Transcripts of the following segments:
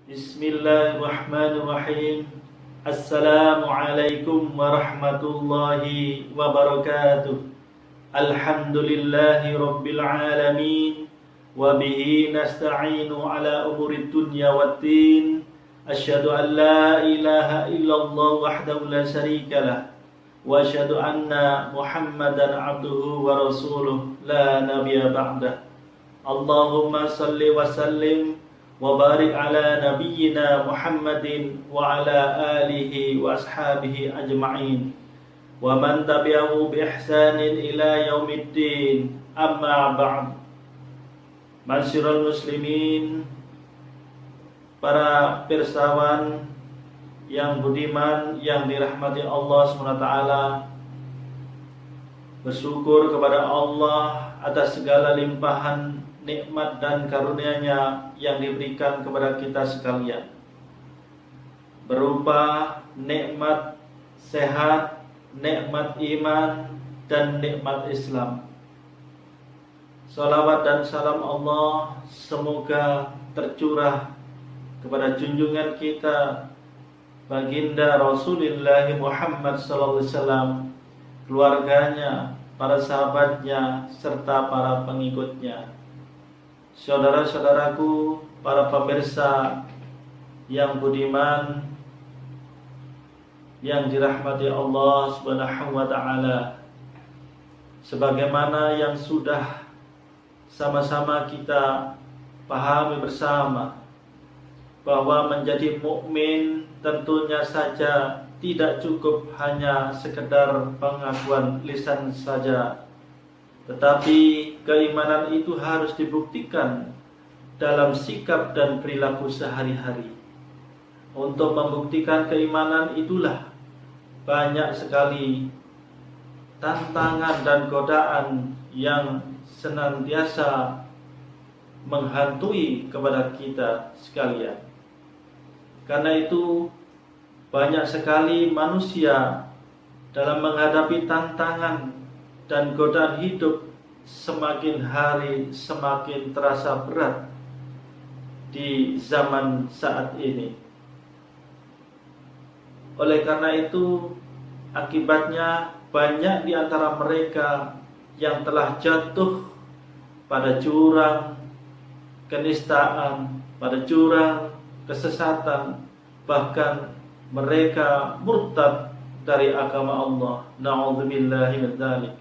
Bismillahirrahmanirrahim. Assalamualaikum warahmatullahi wabarakatuh. Alhamdulillahi rabbil alamin. Wa bihi nasta'inu ala umurid dunya waddin. Asyhadu an la ilaha illallah wahdahu la syarikalah. Wa asyhadu anna Muhammadan abduhu wa rasuluh la nabiyya ba'dah. Allahumma salli wa sallim wa barik ala nabiyyina Muhammadin wa ala alihi wa ashabihi ajma'in wa man tabi'ahu bi ihsanin ila yaumiddin. Amma ba'd. Masyiral muslimin, para pirsawan yang budiman yang dirahmati Allah SWT, bersyukur kepada Allah atas segala limpahan nikmat dan karunia-Nya yang diberikan kepada kita sekalian, berupa nikmat sehat, nikmat iman, dan nikmat Islam. Salawat dan salam Allah semoga tercurah kepada junjungan kita baginda Rasulullah Muhammad SAW, keluarganya, para sahabatnya, serta para pengikutnya. Saudara-saudaraku, para pemirsa yang budiman yang dirahmati Allah Subhanahu wa taala, sebagaimana yang sudah sama-sama kita pahami bersama, bahwa menjadi mukmin tentunya saja tidak cukup hanya sekedar pengakuan lisan saja, tetapi keimanan itu harus dibuktikan dalam sikap dan perilaku sehari-hari. Untuk membuktikan keimanan itulah banyak sekali tantangan dan godaan yang senantiasa menghantui kepada kita sekalian. Karena itu banyak sekali manusia dalam menghadapi tantangan dan godaan hidup semakin hari semakin terasa berat di zaman saat ini. Oleh karena itu, akibatnya banyak di antara mereka yang telah jatuh pada jurang kenistaan, pada jurang kesesatan, bahkan mereka murtad dari agama Allah. Na'udzubillahi min dzalik.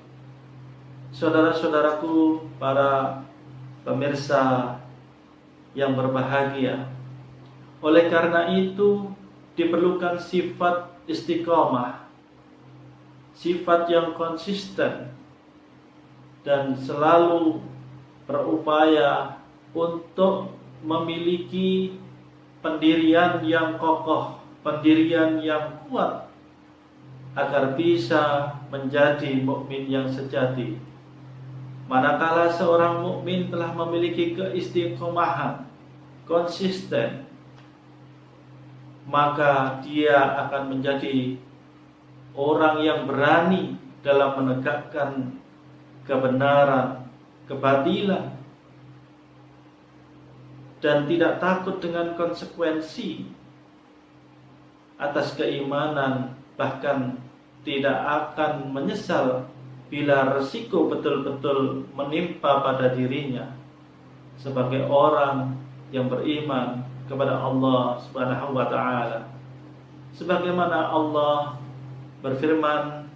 Saudara-saudaraku, para pemirsa yang berbahagia, oleh karena itu diperlukan sifat istiqomah, sifat yang konsisten dan selalu berupaya untuk memiliki pendirian yang kokoh, pendirian yang kuat, agar bisa menjadi mukmin yang sejati. Manakala seorang mukmin telah memiliki keistiqomahan, konsisten, maka dia akan menjadi orang yang berani dalam menegakkan kebenaran, keadilan, dan tidak takut dengan konsekuensi atas keimanan, bahkan tidak akan menyesal bila resiko betul-betul menimpa pada dirinya sebagai orang yang beriman kepada Allah Subhanahu wa taala. Sebagaimana Allah berfirman,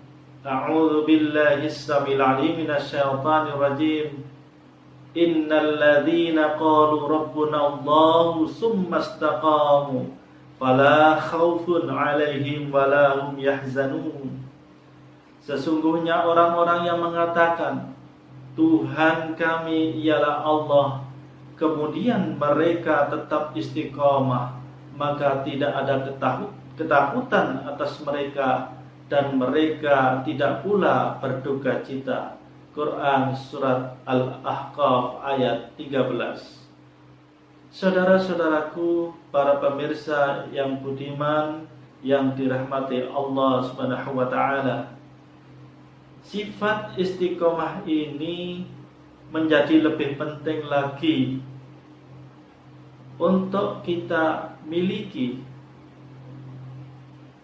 A'udzu billahi as-samil 'alim minasyaitonir rajim. Innal ladzina qalu rabbuna Allahu tsumma istaqamu fala khaufun 'alaihim wala hum yahzanun. Sesungguhnya orang-orang yang mengatakan Tuhan kami ialah Allah, kemudian mereka tetap istiqamah, maka tidak ada ketakutan atas mereka dan mereka tidak pula berduka cita. Quran surat Al-Ahqaf ayat 13. Saudara-saudaraku, para pemirsa yang budiman yang dirahmati Allah Subhanahu wa taala, sifat istiqomah ini menjadi lebih penting lagi untuk kita miliki.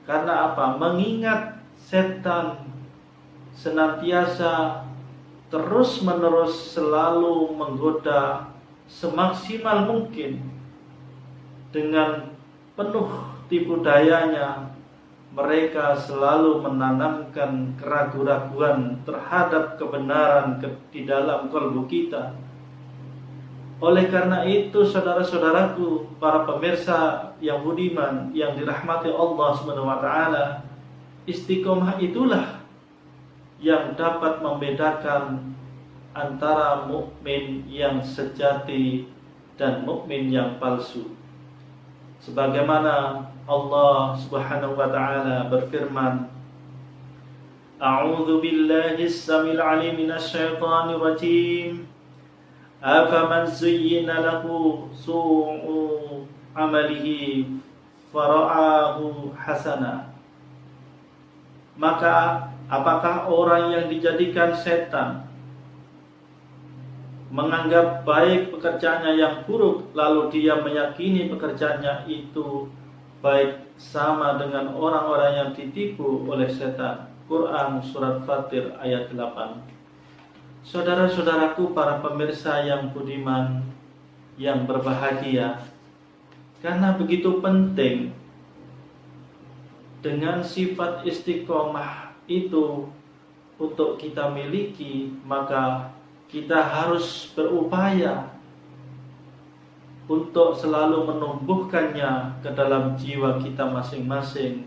Karena apa? Mengingat setan senantiasa terus-menerus selalu menggoda semaksimal mungkin dengan penuh tipu dayanya. Mereka selalu menanamkan keraguan-raguan terhadap kebenaran di dalam kalbu kita. Oleh karena itu, saudara-saudaraku, para pemirsa yang budiman, yang dirahmati Allah Subhanahu wa taala, istiqomah itulah yang dapat membedakan antara mukmin yang sejati dan mukmin yang palsu. Sebagaimana Allah Subhanahu wa taala berfirman, A'udzu billahi as-samil 'alim minasy syaithanir rajim. Afaman zuyyina lahu su'u 'amalihi fara'ahu hasana. Maka apakah orang yang dijadikan setan menganggap baik pekerjaannya yang buruk, lalu dia meyakini pekerjaannya itu baik, sama dengan orang-orang yang ditipu oleh setan? Quran Surat Fatir ayat 8. Saudara-saudaraku, para pemirsa yang budiman, yang berbahagia, karena begitu penting dengan sifat istiqomah itu untuk kita miliki, maka kita harus berupaya untuk selalu menumbuhkannya ke dalam jiwa kita masing-masing.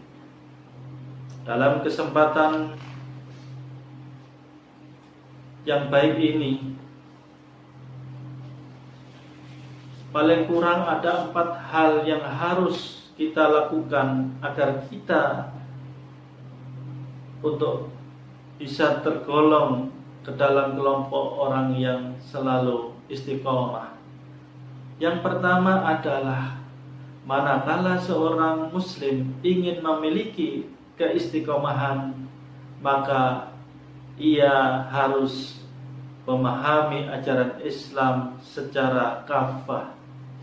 Dalam kesempatan yang baik ini, paling kurang ada 4 hal yang harus kita lakukan agar kita untuk bisa tergolong ke dalam kelompok orang yang selalu istiqomah. Yang pertama adalah, manakala seorang muslim ingin memiliki keistiqomahan, maka ia harus memahami ajaran Islam secara kafah,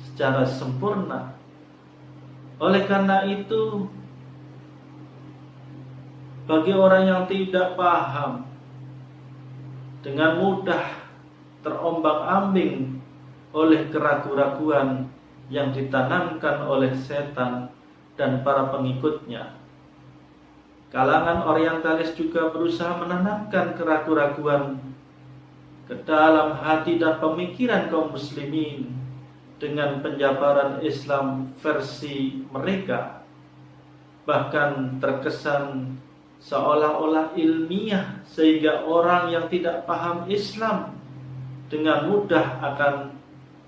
secara sempurna. Oleh karena itu, bagi orang yang tidak paham, dengan mudah terombang-ambing oleh keraguan-raguan yang ditanamkan oleh setan dan para pengikutnya. Kalangan orientalis juga berusaha menanamkan keraguan-raguan ke dalam hati dan pemikiran kaum muslimin dengan penjabaran Islam versi mereka, bahkan terkesan seolah-olah ilmiah, sehingga orang yang tidak paham Islam dengan mudah akan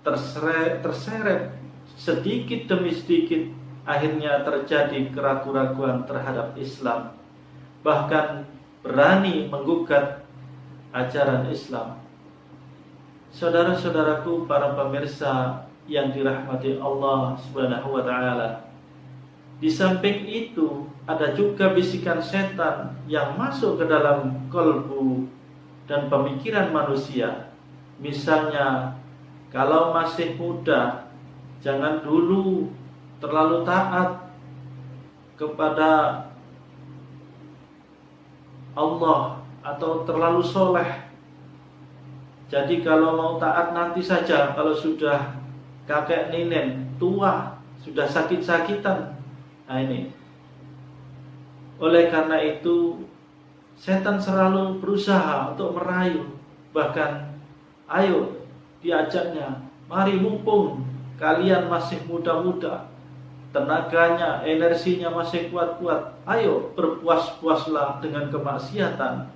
terseret sedikit demi sedikit, akhirnya terjadi keraguan-raguan terhadap Islam, bahkan berani menggugat ajaran Islam. Saudara-saudaraku, para pemirsa yang dirahmati Allah Subhanahu wa taala, di samping itu ada juga bisikan setan yang masuk ke dalam kalbu dan pemikiran manusia. Misalnya, kalau masih muda, jangan dulu terlalu taat kepada Allah atau terlalu soleh. Jadi kalau mau taat nanti saja, kalau sudah kakek nenek tua, sudah sakit-sakitan. Nah ini, oleh karena itu setan selalu berusaha untuk merayu. Bahkan ayo diajaknya, mari mumpung kalian masih muda-muda, tenaganya, energinya masih kuat-kuat, ayo berpuas-puaslah dengan kemaksiatan.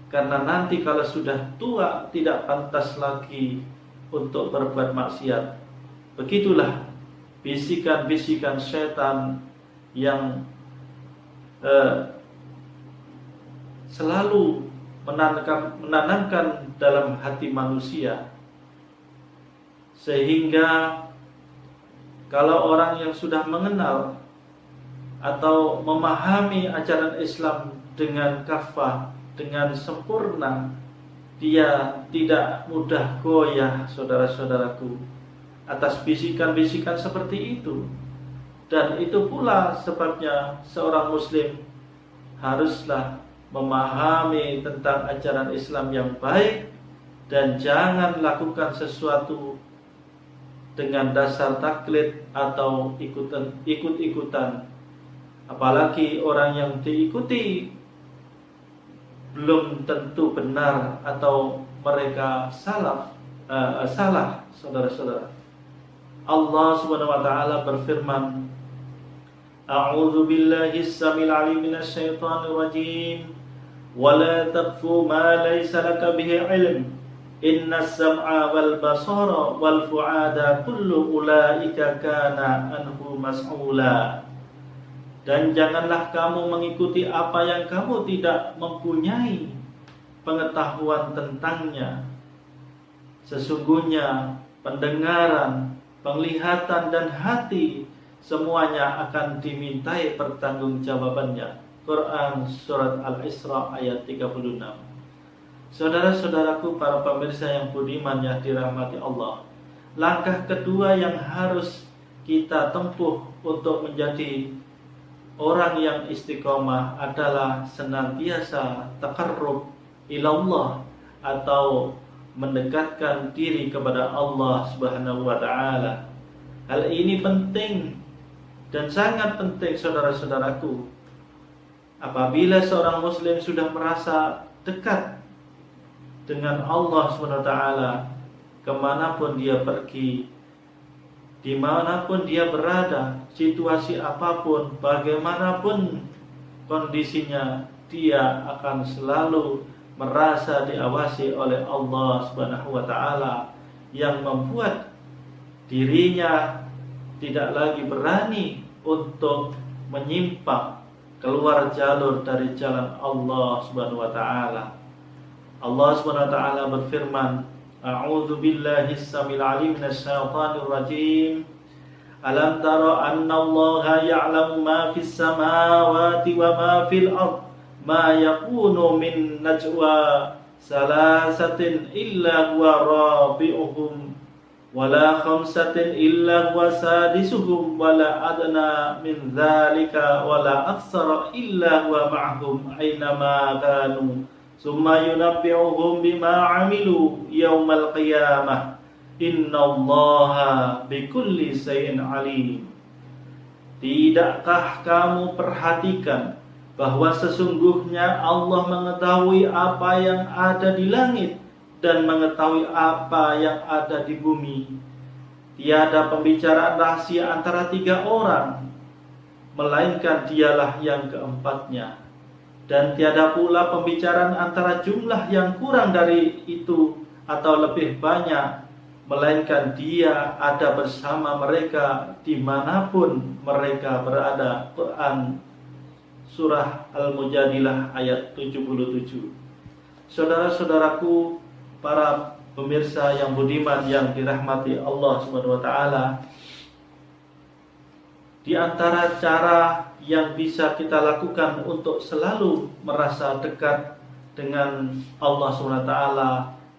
Karena nanti kalau sudah tua tidak pantas lagi untuk berbuat maksiat. Begitulah bisikan-bisikan setan yang selalu menanamkan dalam hati manusia, sehingga kalau orang yang sudah mengenal atau memahami ajaran Islam dengan kafah, dengan sempurna, dia tidak mudah goyah, saudara-saudaraku. atas bisikan-bisikan seperti itu. Dan itu pula sebabnya seorang muslim haruslah memahami tentang ajaran Islam yang baik dan jangan lakukan sesuatu dengan dasar taklid atau ikut-ikutan. Apalagi orang yang diikuti belum tentu benar atau mereka salah, saudara-saudara. Allah Subhanahu wa taala berfirman, A'udzu billahi as-samil 'alim minasy syaithanir rajim. Wa la taqfu ma laysa laka bihi 'ilm. Innas sam'a wal basara wal fu'ada kullu ulaika kana anhu mas'ula. Dan janganlah kamu mengikuti apa yang kamu tidak mempunyai pengetahuan tentangnya. Sesungguhnya pendengaran, penglihatan dan hati semuanya akan dimintai pertanggungjawabannya. Quran Surat Al-Isra ayat 36. Saudara-saudaraku para pemirsa yang budiman yang dirahmati Allah, langkah kedua yang harus kita tempuh untuk menjadi orang yang istiqomah adalah senantiasa taqarrub ilallah atau mendekatkan diri kepada Allah Subhanahu wa taala. Hal ini penting dan sangat penting saudara-saudaraku. Apabila seorang muslim sudah merasa dekat dengan Allah Subhanahu wa taala, kemanapun dia pergi, dimanapun dia berada, situasi apapun, bagaimanapun kondisinya, dia akan selalu merasa diawasi oleh Allah Subhanahu wa taala yang membuat dirinya tidak lagi berani untuk menyimpang keluar jalur dari jalan Allah Subhanahu wa taala. Allah Subhanahu wa taala berfirman, A'udzu billahi as-samil 'alim minasy syaithanir rajim. Alam tara annallaha ya'lamu ma fis samawati wa ma fil ard ma yakunu min najwa salasatin illa huwa rabi'uhum wala khamsatin illa huwa sadisuhum wala adna min dzalika wala aktsara illa huwa ma'ahum aynama kanu summa yunabbi'uhum bima 'amilu yaumal qiyamah innallaha bikulli shay'in 'alim. Tidakkah kamu perhatikan bahwa sesungguhnya Allah mengetahui apa yang ada di langit dan mengetahui apa yang ada di bumi. Tiada pembicaraan rahasia antara tiga orang, melainkan dialah yang keempatnya. Dan tiada pula pembicaraan antara jumlah yang kurang dari itu atau lebih banyak, melainkan dia ada bersama mereka dimanapun mereka berada. Quran Surah Al-Mujadilah ayat 77. Saudara-saudaraku, para pemirsa yang budiman yang dirahmati Allah Subhanahu wa taala, di antara cara yang bisa kita lakukan untuk selalu merasa dekat dengan Allah Subhanahu wa taala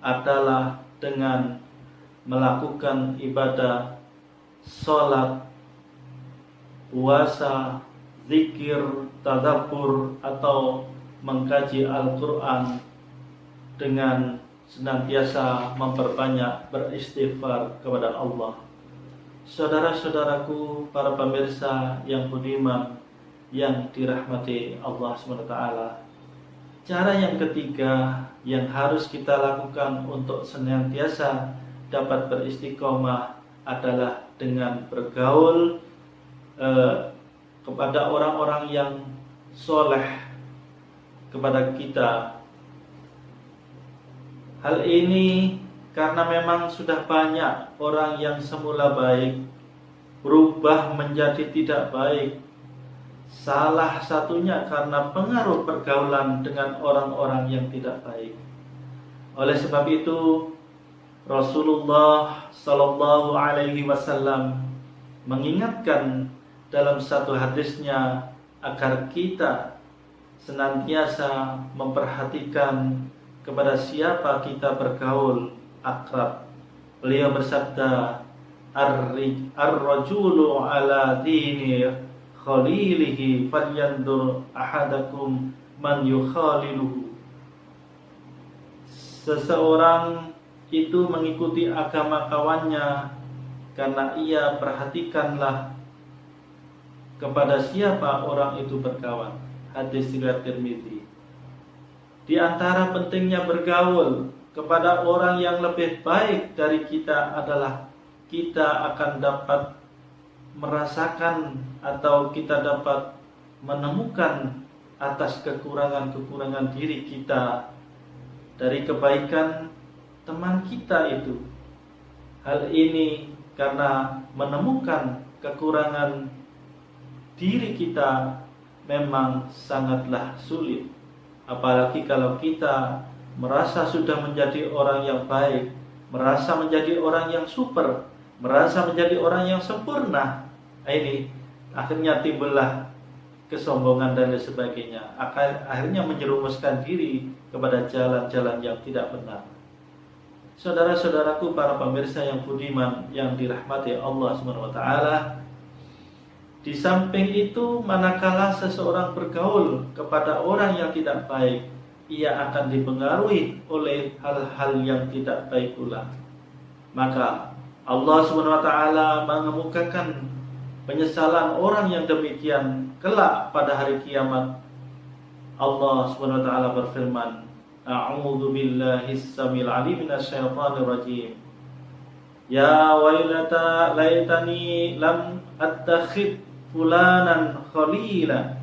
adalah dengan melakukan ibadah, salat, puasa, zikir, tadabbur atau mengkaji Al-Qur'an dengan senantiasa memperbanyak beristighfar kepada Allah. Saudara-saudaraku, para pemirsa yang budiman yang dirahmati Allah SWT, cara yang ketiga yang harus kita lakukan untuk senantiasa dapat beristiqomah adalah dengan bergaul kepada orang-orang yang soleh kepada kita. Hal ini karena memang sudah banyak orang yang semula baik berubah menjadi tidak baik. Salah satunya karena pengaruh pergaulan dengan orang-orang yang tidak baik. Oleh sebab itu, Rasulullah Sallallahu Alaihi Wasallam mengingatkan dalam satu hadisnya agar kita senantiasa memperhatikan kepada siapa kita bergaul akrab. Beliau bersabda, ar-rajulu ala dini khalilihi falyandur ahadakum man yukhaliluhu. Seseorang itu mengikuti agama kawannya karena ia perhatikanlah kepada siapa orang itu berkawan. Hadis riwayat Tirmidzi. Di antara pentingnya bergaul kepada orang yang lebih baik dari kita adalah kita akan dapat merasakan atau kita dapat menemukan atas kekurangan-kekurangan diri kita dari kebaikan teman kita itu. Hal ini karena menemukan kekurangan diri kita memang sangatlah sulit. Apalagi kalau kita merasa sudah menjadi orang yang baik, merasa menjadi orang yang super, merasa menjadi orang yang sempurna. Ini akhirnya timbullah kesombongan dan lain sebagainya. Akhirnya menjerumuskan diri kepada jalan-jalan yang tidak benar. Saudara-saudaraku, para pemirsa yang budiman yang dirahmati Allah SWT, di samping itu manakala seseorang bergaul kepada orang yang tidak baik, ia akan dipengaruhi oleh hal-hal yang tidak baik pula. Maka Allah SWT mengemukakan penyesalan orang yang demikian kelak pada hari kiamat. Allah SWT berfirman, A'udzu billahi as-samil 'alim minasyaitonir rajim. Ya wailata laitani lam attakhid fulanan khalila.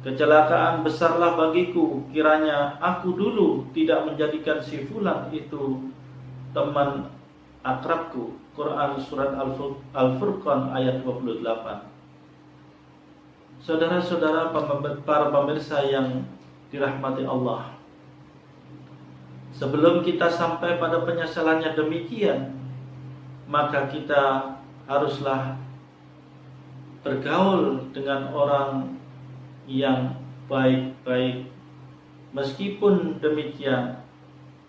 Kecelakaan besarlah bagiku kiranya aku dulu tidak menjadikan si fulan itu teman akrabku. Quran surat Al-Furqan ayat 28. Saudara-saudara para pemirsa yang dirahmati Allah, sebelum kita sampai pada penyesalannya demikian, maka kita haruslah bergaul dengan orang yang baik-baik. Meskipun demikian,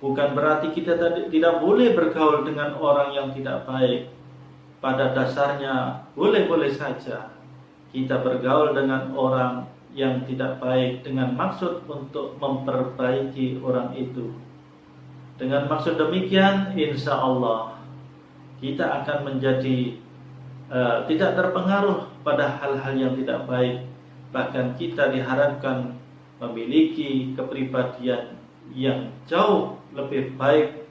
bukan berarti kita tidak boleh bergaul dengan orang yang tidak baik. Pada dasarnya boleh-boleh saja kita bergaul dengan orang yang tidak baik dengan maksud untuk memperbaiki orang itu. Dengan maksud demikian, insya Allah kita akan menjadi tidak terpengaruh pada hal-hal yang tidak baik. Bahkan kita diharapkan memiliki kepribadian yang jauh lebih baik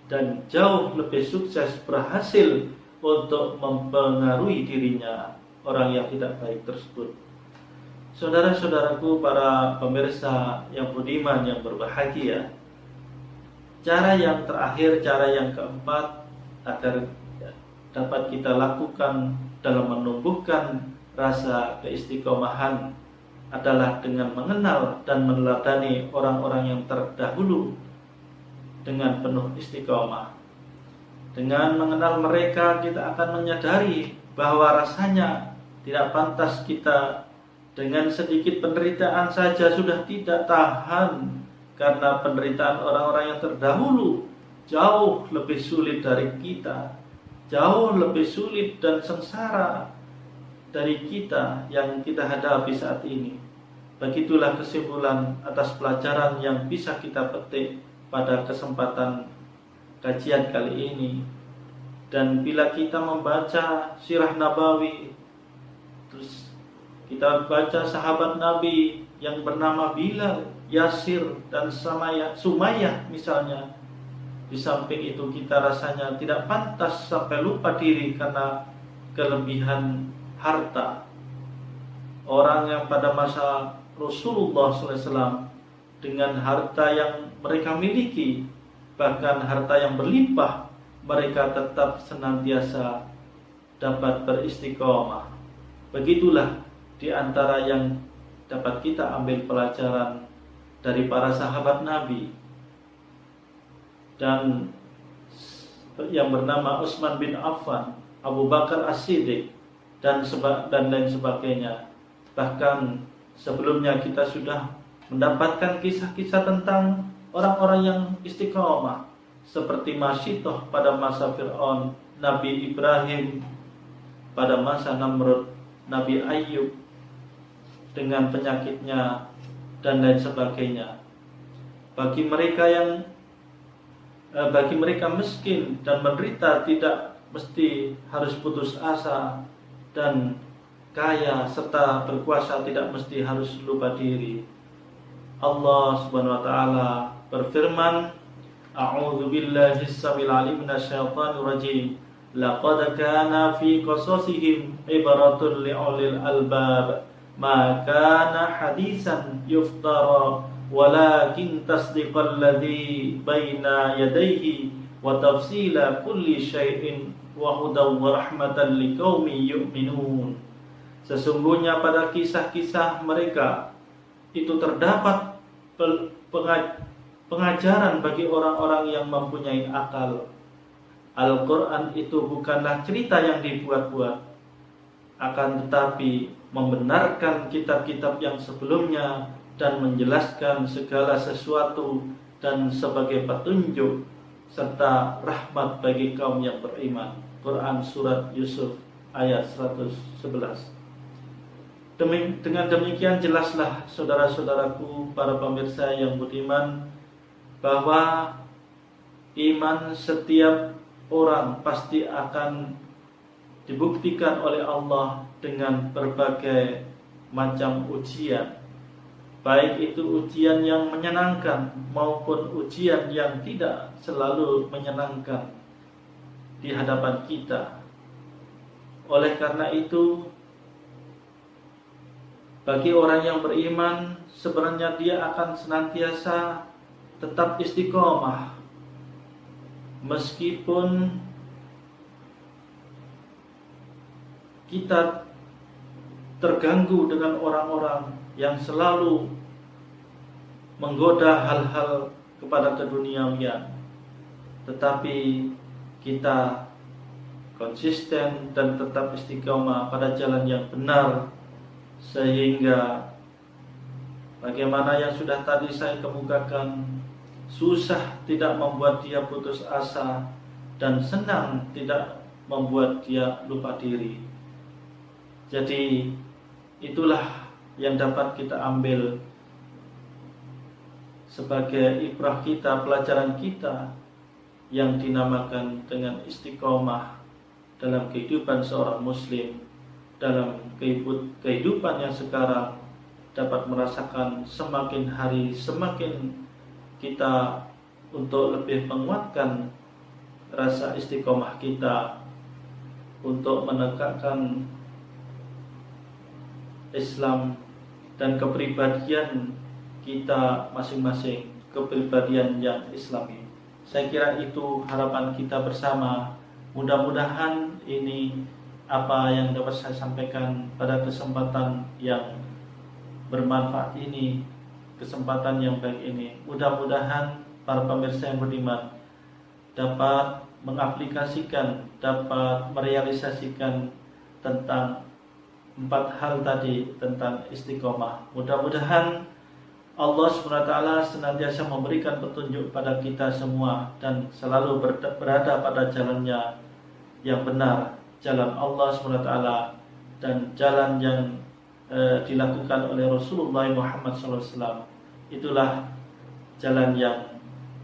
dan jauh lebih sukses berhasil untuk mempengaruhi dirinya orang yang tidak baik tersebut. Saudara-saudaraku, para pemirsa yang budiman yang berbahagia, cara yang terakhir, cara yang keempat agar dapat kita lakukan dalam menumbuhkan rasa keistiqomahan adalah dengan mengenal dan meneladani orang-orang yang terdahulu dengan penuh istiqomah. Dengan mengenal mereka, kita akan menyadari bahwa rasanya tidak pantas kita dengan sedikit penderitaan saja sudah tidak tahan, karena penderitaan orang-orang yang terdahulu jauh lebih sulit dari kita, jauh lebih sulit dan sengsara dari kita yang kita hadapi saat ini. Begitulah kesimpulan atas pelajaran yang bisa kita petik pada kesempatan kajian kali ini. Dan bila kita membaca sirah Nabawi, terus kita baca sahabat Nabi yang bernama Bilal, Yasir, dan Sumayyah misalnya, di samping itu kita rasanya tidak pantas sampai lupa diri karena kelebihan harta. Orang yang pada masa Rasulullah SAW dengan harta yang mereka miliki, bahkan harta yang berlimpah, mereka tetap senantiasa dapat beristiqomah. Begitulah di antara yang dapat kita ambil pelajaran dari para sahabat Nabi. Dan yang bernama Utsman bin Affan, Abu Bakar As-Siddiq, dan lain sebagainya. Bahkan sebelumnya kita sudah mendapatkan kisah-kisah tentang orang-orang yang istiqomah, seperti Masyitoh pada masa Fir'aun Nabi Ibrahim, pada masa Namrud, Nabi Ayub dengan penyakitnya dan lain sebagainya. Bagi mereka miskin dan menderita tidak mesti harus putus asa, dan kaya serta berkuasa tidak mesti harus lupa diri. Allah Subhanahu wa taala berfirman, A'udzu billahi as-samil 'alim minasyaitonir rajim. Laqad kana fi qasasihim ibratun li'ulil albab. Ma kana hadisan yuftara walakin tasdiqal ladzi baina yadayhi wa tafsila kulli syai'in wa hudaw wa rahmatan liqaumin yu'minun. Sesungguhnya pada kisah-kisah mereka itu terdapat pengajaran bagi orang-orang yang mempunyai akal. Al-Quran itu bukanlah cerita yang dibuat-buat, akan tetapi membenarkan kitab-kitab yang sebelumnya dan menjelaskan segala sesuatu dan sebagai petunjuk serta rahmat bagi kaum yang beriman. Quran Surat Yusuf ayat 111. Dengan demikian jelaslah saudara-saudaraku, para pemirsa yang budiman, bahwa iman setiap orang pasti akan dibuktikan oleh Allah dengan berbagai macam ujian, baik itu ujian yang menyenangkan maupun ujian yang tidak selalu menyenangkan di hadapan kita. Oleh karena itu, bagi orang yang beriman, sebenarnya dia akan senantiasa tetap istiqomah meskipun kita terganggu dengan orang-orang yang selalu menggoda hal-hal kepada keduniawian, tetapi kita konsisten dan tetap istiqomah pada jalan yang benar, sehingga bagaimana yang sudah tadi saya kemukakan, susah tidak membuat dia putus asa dan senang tidak membuat dia lupa diri. Jadi itulah yang dapat kita ambil sebagai ibrah kita, pelajaran kita yang dinamakan dengan istiqomah dalam kehidupan seorang muslim, dalam kehidupan yang sekarang dapat merasakan semakin hari semakin kita untuk lebih menguatkan rasa istiqomah kita untuk menegakkan Islam dan kepribadian kita masing-masing, kepribadian yang Islami. Saya kira itu harapan kita bersama. Mudah-mudahan ini apa yang dapat saya sampaikan pada kesempatan yang bermanfaat ini, kesempatan yang baik ini. Mudah-mudahan para pemirsa yang beriman dapat mengaplikasikan, dapat merealisasikan tentang 4 hal tadi, tentang istiqomah. Mudah-mudahan Allah SWT senantiasa memberikan petunjuk pada kita semua dan selalu berada pada jalannya yang benar, jalan Allah SWT dan jalan yang dilakukan oleh Rasulullah Muhammad SAW. Itulah jalan yang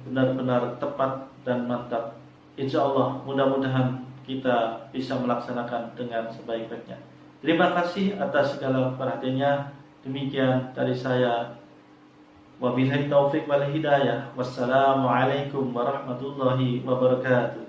benar-benar tepat dan mantap. Insya Allah mudah-mudahan kita bisa melaksanakan dengan sebaik-baiknya. Terima kasih atas segala perhatiannya. Demikian dari saya. Wabillahi taufiq wal hidayah. Wassalamualaikum warahmatullahi wabarakatuh.